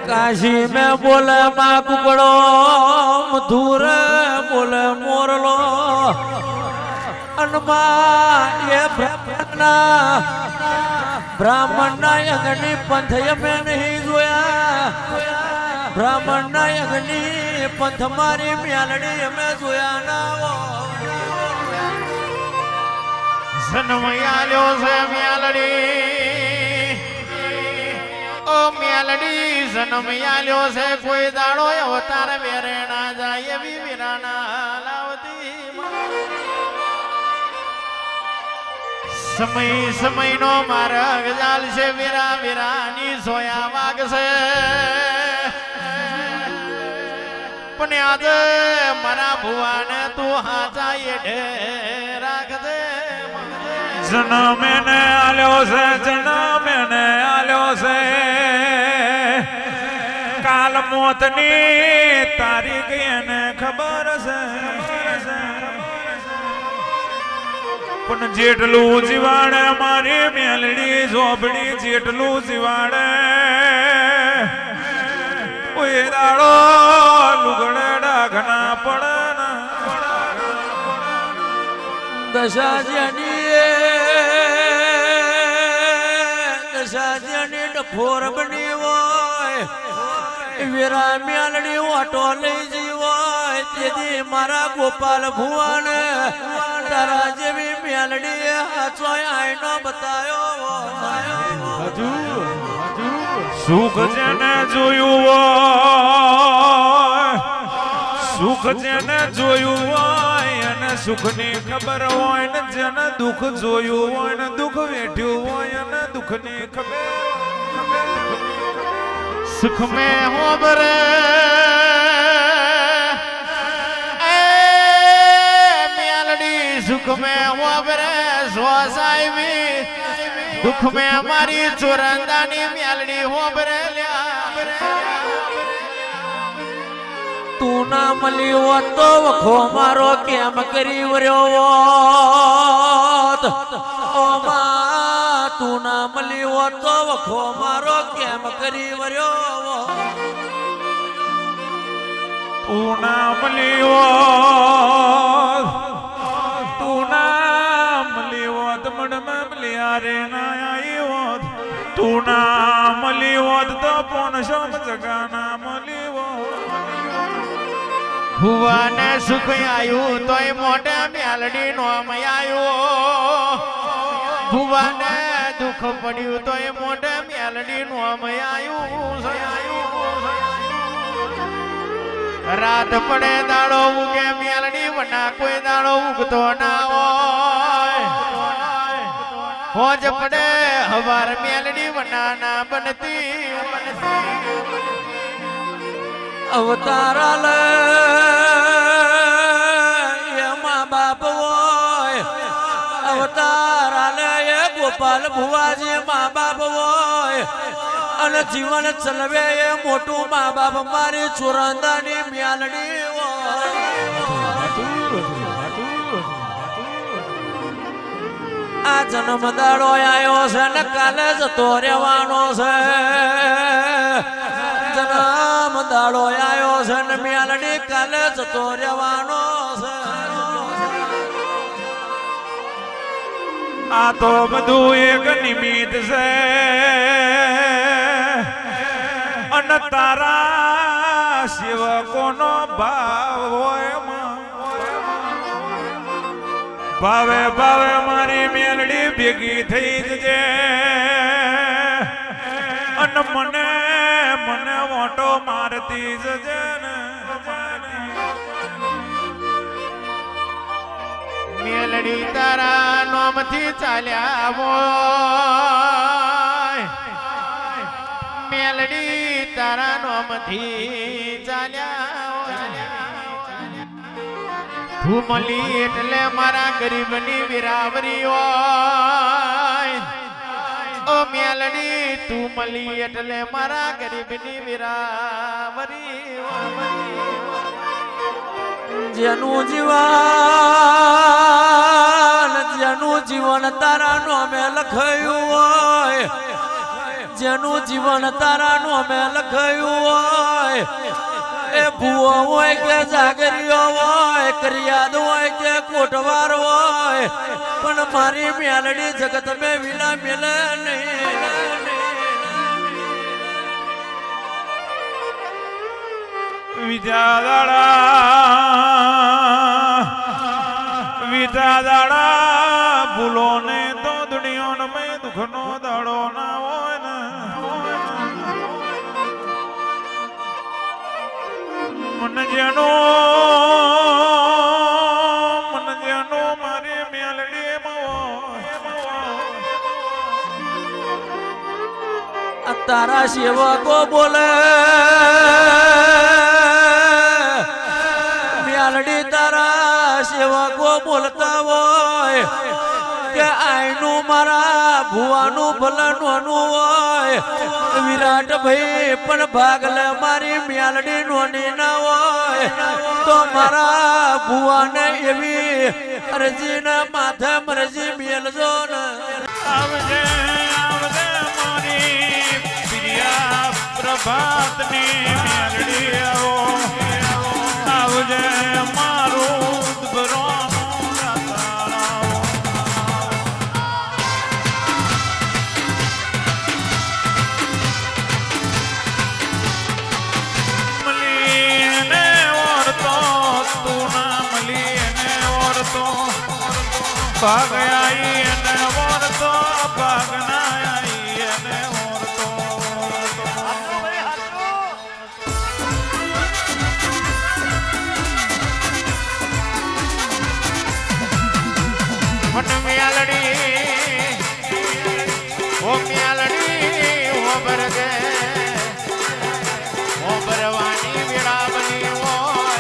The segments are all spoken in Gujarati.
काशी में बोले माँ कुकड़ो मधुर बोले मोरलो अनमा ये ब्राह्मण ना अग्नि पंथ में नहीं जोया ब्राह्मण ना अग्नि पंथ मारी म्यालड़ी में जोया ना वो जन्मयालो से म्यालड़ी ओ म्यालड़ी जन्मयालो से कोई दाड़ो अवतार वेरे ना जाए भी वीराना लावती समय समय नो मार्ग जाल से वीरा वीरानी सोया वाग से पण आज मरा भुआ ने तू हाचा ये ढेराख दे जन्म ने आलो से जन्म ने आलो से काल मोतनी तारीख ने खबर से पण जेटलू जीवाड़े मारी मेलड़ी झोपड़ी जेटलू जीवाड़े ओए दाड़ो लुगड़े डाघना पड़ना दशा जनी डफोर बनी वोय वीरा म्यालड़ी वाटो लई जी वोय तेदी मारा गोपाल भुवन तारा जेवी म्यालड़ी हाचो आईनो बतायो सुख जेने जोयु सुख जेने जोयु અને સુખની ખબર હોય ને જેને દુઃખ જોયું હોય ને દુઃખ વેઠ્યું હોય અને દુઃખની ખબર सुख में हो बरे म्यालड़ी सुख में हो बरे स्वासाई दुख में हमारी चोरंदानी म्यालड़ी हो बरे तू ना मली हो तो वखो मारो केम करी वर्यो ओ मा तू ना मली हो तो वखो मारो केम करी वर्यो तू ना मली हो तमड़ में मलिया रे ना आई हो तू ना मली हो तो पौन शम जगा ना मली हो हुआ ने सुख आयु तो मोटे म्यालड़ी नोम आयु हुआ ने दुख पड़ू तो मोटे म्यालड़ी नोम आयु रात पड़े दाड़ो उगे म्यालड़ी वना कोई दाड़ो उगतो ना होज पड़े हवार म्यालड़ी वना ना बनती अवतारा ले ये माँ बाप वोय अवतारा ले ये गोपाल भुवाजी माँ बाप वोय अन जीवन चलवे ये मोटू माँ बाप मारी चुरंदानी म्यालड़ी आ जन्म दाड़ो आयो से न काले जतो रेवानो से जन्म दाड़ो आयो से न म्यालड़ी काले जतो रेवानो से आ तो बधु एक निमित्त से अन तारा शिव कोनो भाव होय भावे भावे मारी मेलड़ी भेगी थई जजे अन मने मने वोटो मारती जजे मेलड़ी तारा नोम थी चाल्या वो मेलड़ी तारा नोम थी चाल्या तू मली એટલે મારા ગરીબની વિરાવરી હોય ઓ મેલડી તું મલી એટલે મારા ગરીબની વિરાવરી જેનું જીવન તારા નામે લખાયું હોય જેનું જીવન તારાનું અમે લખાયું હોય એ ભૂવો હોય કે જાગરીઓ હોય કરિયાદ હોય કે કોટવાર હોય પણ મારી મેલડી જગત મેં વિલા મેલે નહીં વિધાદાડા ભૂલો ને તો દુનિયા મેં દુઃખનો દાડો ના હોય ને મન જેનો મારી મેલડી તારા સેવકો બોલે મેલડી તારા સેવકો બોલતા હોય કે આઈનું મારા ભુવાનું ભલાનું હોય વિરાટ ભાઈ પણ ભાગલે મારી મેલડી નોની ના હોય તો મારા ભુવાને એવી અરજીને માથે મરજી મેલજો ને આવજે આવજે મારી પ્રિયા પ્રભાતની મેલડી આવો આવજે મારું દુબરોનું રાતારાઓ મલીને ઓરતો તું ના મલીને ઓરતો ભાગ આઈ એને ઓરતો ભાગ ના આઈ એને ઓરતો મન મેલડી ઓ મેલડી ઓ બરગે ઓ બરવાની વિરાબની હોય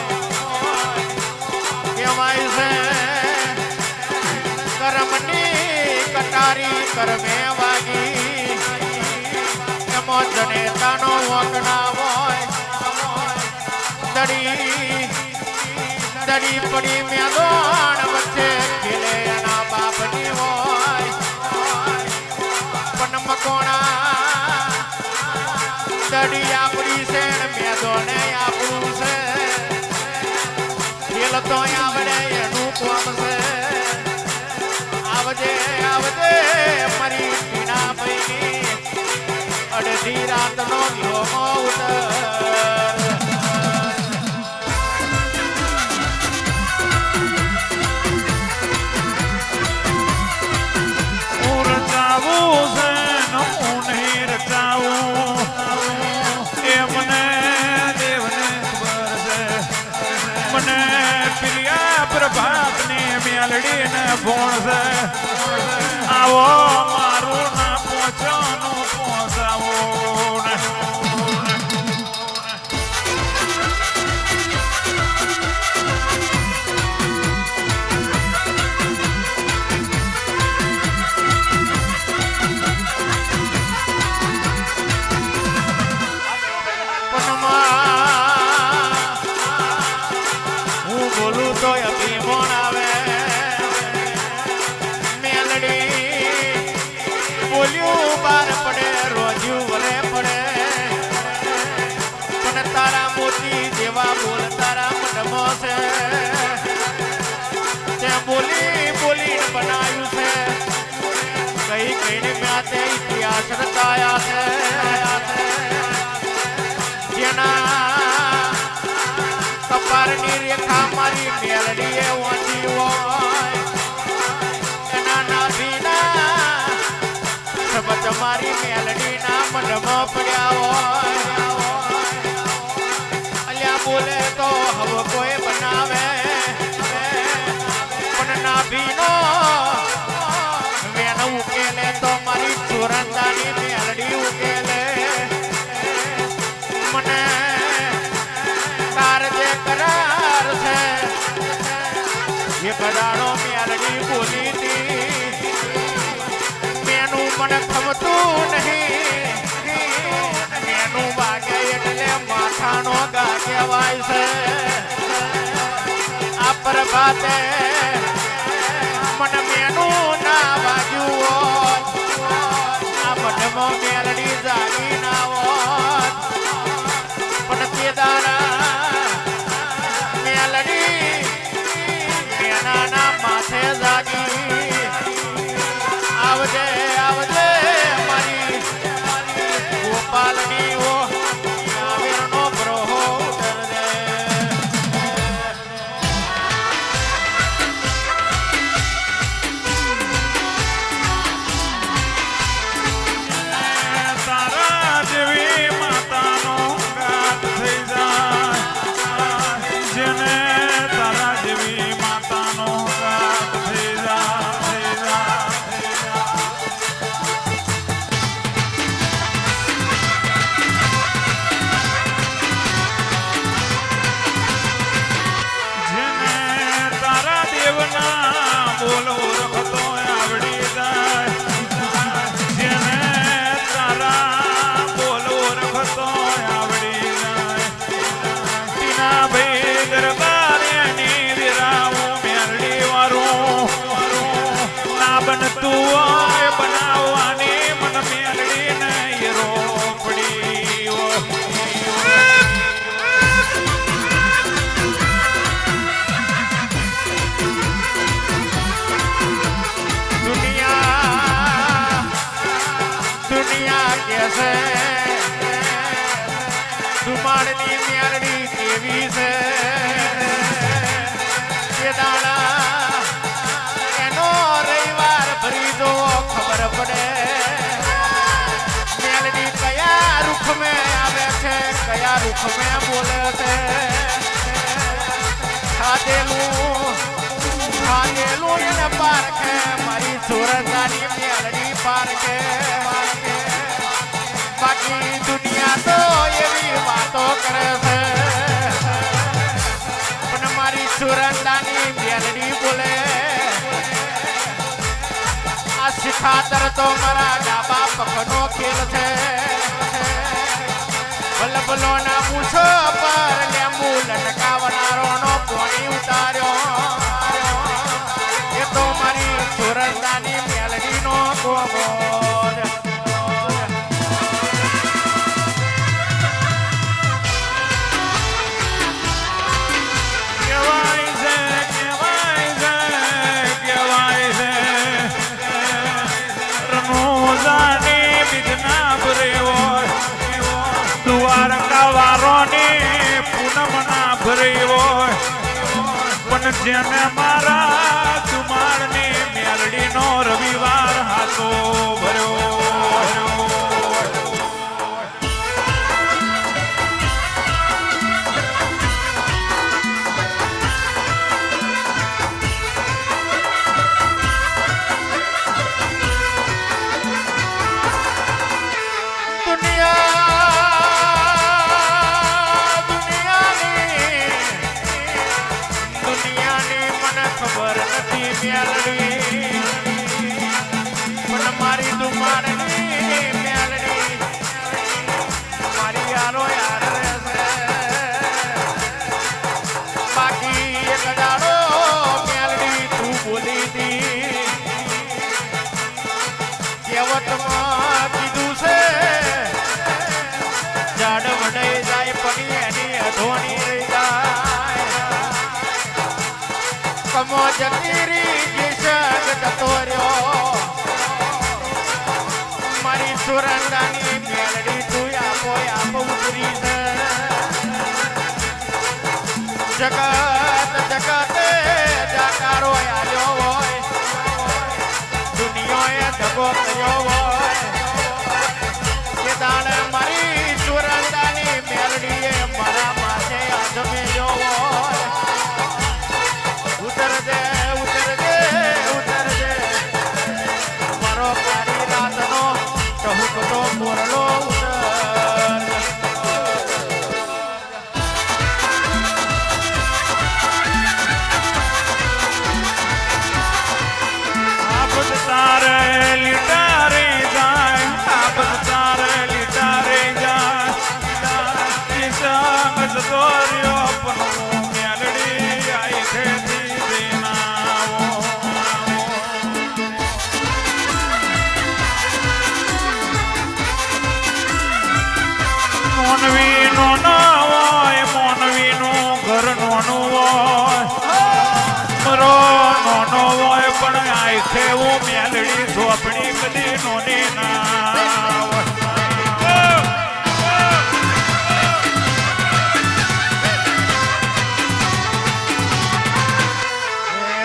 કેવાય છે કરમની કટારી કરમે વાગી એમો જનેતાનો વકના હોય દડી પડી મેદોણ વચ્ચે ખેલે એના બાપની હોય પણ મકોણા દડી આપણી છે ને મેદોને આપણું છે ખેલ તો આવડે એનું કોમ છે આવજે આવજે મારી પીણા ભાઈની અડધી રાતનો વ્યોમો ઉતર પ્રભાતની મેલડી ને ભોણ છે આવો મારું ના પહોંચવાનું પહોંચાવો હું બોલું તો અભિમાન આવે મેલડી બોલ્યું બાર પડે રોજ્યું વરે પડે પણ તારા મોતી જેવા બોલ તારા મનમો છે તે બોલી બોલીને બનાવ્યું છે કઈ કઈને મ્યાતે ઇતિહાસ રચાયા છે જેના કપારની રેખા મારી મેલડીએ વાંચી હોય એના નાભીના શબ્દ મારી મેલડીના મનમાં પડ્યા હોય અલ્યા બોલે તો હવે કોઈ બનાવે પણ નાભીનો વેન ઉકેલે તો મારી ચોરંદાની મેલડી ઉકેલે મને જે કરાર છે એ કરારો મેલડી બોલી હતી મેનું મને ખમતું નહીં મેનું વાગે એટલે માથાનો ગા કહેવાય છે આ પ્રભાતે મને મેનું ના વાગ્યું આ મઢમાં મેલડી જાગી ના હોત પણ તે દાડા મેલડી મેનાના માથે જાગી આવજે આવજે મારી ગોપાલની ઓ આવેરનો બ્રહો ઉતરજે તારા જેવી માતાનો ઘાત થઈ જાય જેને તારા જેવી માતાનો ઘાત થઈ જાય જેને તારા દેવના બોલ ઓળખતો આવડી જાય જેને તારા બોલ ઓળખતો આવડી જાય તીના ભાઈ દરબારની વિરાવું મેરડી વારું ના બનતું હોય બનાવવાની મન મેરડી નહીં રોપડી દુનિયા દુનિયા કેસે ધુમાડની મેરડી કેવી છે એ દાડા એનો રવિવાર ભરી દો ખબર પડે મેલડી કયા રૂખ મેં આવે છે કયા રૂખ મેં બોલે છે ખાધેલું એને પારખે મારી સુરતાની મેલડી પારખે બાકી દુનિયા તો એવી વાતો કરે છે પણ મારી સુરતાની મેલડી બોલે આ શિખાતર તો મારા ડાબા પગનો ખેલ છે બલબલો ના મૂછો પર લેંબુ લટકાવનારો નો પોણી ઉતાર્યો એ તો મારી સુરતાની મેલડી નો ગોગો પણ જેને મારા ચુમાડની મેલડીનો રવિવાર હાથો ભર્યો ખબર નથી મેલડી પણ મારી દુમાડની મેલડી મારી યારો યાર રહેશે બાકી એક દાડો મેલડી તું બોલી દી કહેવતમાં કીધું છે ઝાડ વડાઈ જાય પણ એની અધોની રહી જાય કમો જતીરી કિશક જતો રહ્યો મારી સુરંદાની મેલડી તું આપો ઉતરી છે જગતે જાકારો આવ્યો હોય દુનિયાએ દગો કર્યો હોય કે દાણ મારી સુરંદાની મેલડીએ મારા માથે આદમ્યો હોય ઉતરજે મારો કાળી રાતનો ચહુકતો મોરલો તારે લીટારે જાય તારે લીટારે જાય સંગ દોર્યો પણ મેલડી આઈ ખેતી દેનાવો સોપડી કદી નોની ના હોય.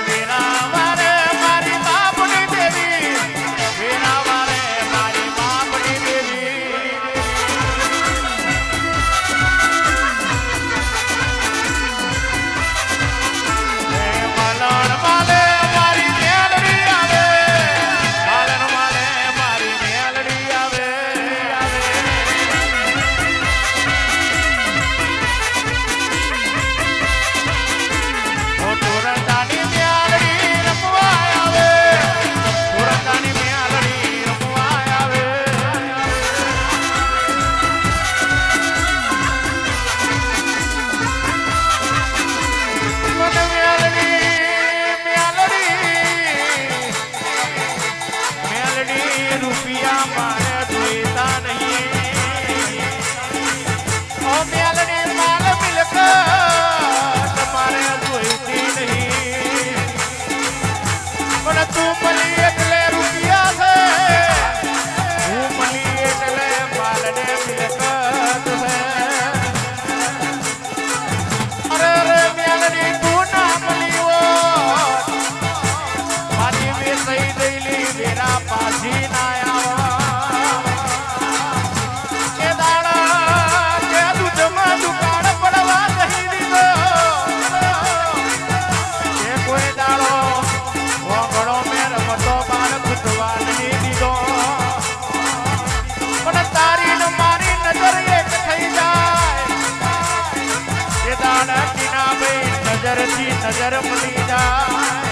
વીરાવારે મારી બાપની દેવી, વીરાવારે મારી બાપની દેવી. મલણ માલે મારી મેલડી આવે, મલણ માલે મારી મેલડી આવે. સુરતાની મેલડી રમવા આવે, સુરતાની મેલડી રમવા આવે. મને મેલડી રૂપિયા મારે જોઈતા નહીં. ઓ મેલડી માલ મિલકત મારે જોઈતી નહીં. પણ તું મળી એટલે રૂપિયા છે, હું મળી એટલે માલને મિલકત છે. અરે રે મેલડી તું ના મળી હોત, મારી વેચાઈ ગયેલી વેરા પાછી ના આવા. એ દાડા તે દૂધમાં દુકાળ પડવા નહીં દીધો, એ કોઈ દાડો વગડો મેં રમતો બાર કૂટવા નહીં દીધો. પણ તારી ને મારી નજર એક થઈ જાય, એ દાડા ટીના ભાઈ નજરથી નજર મળી જાય.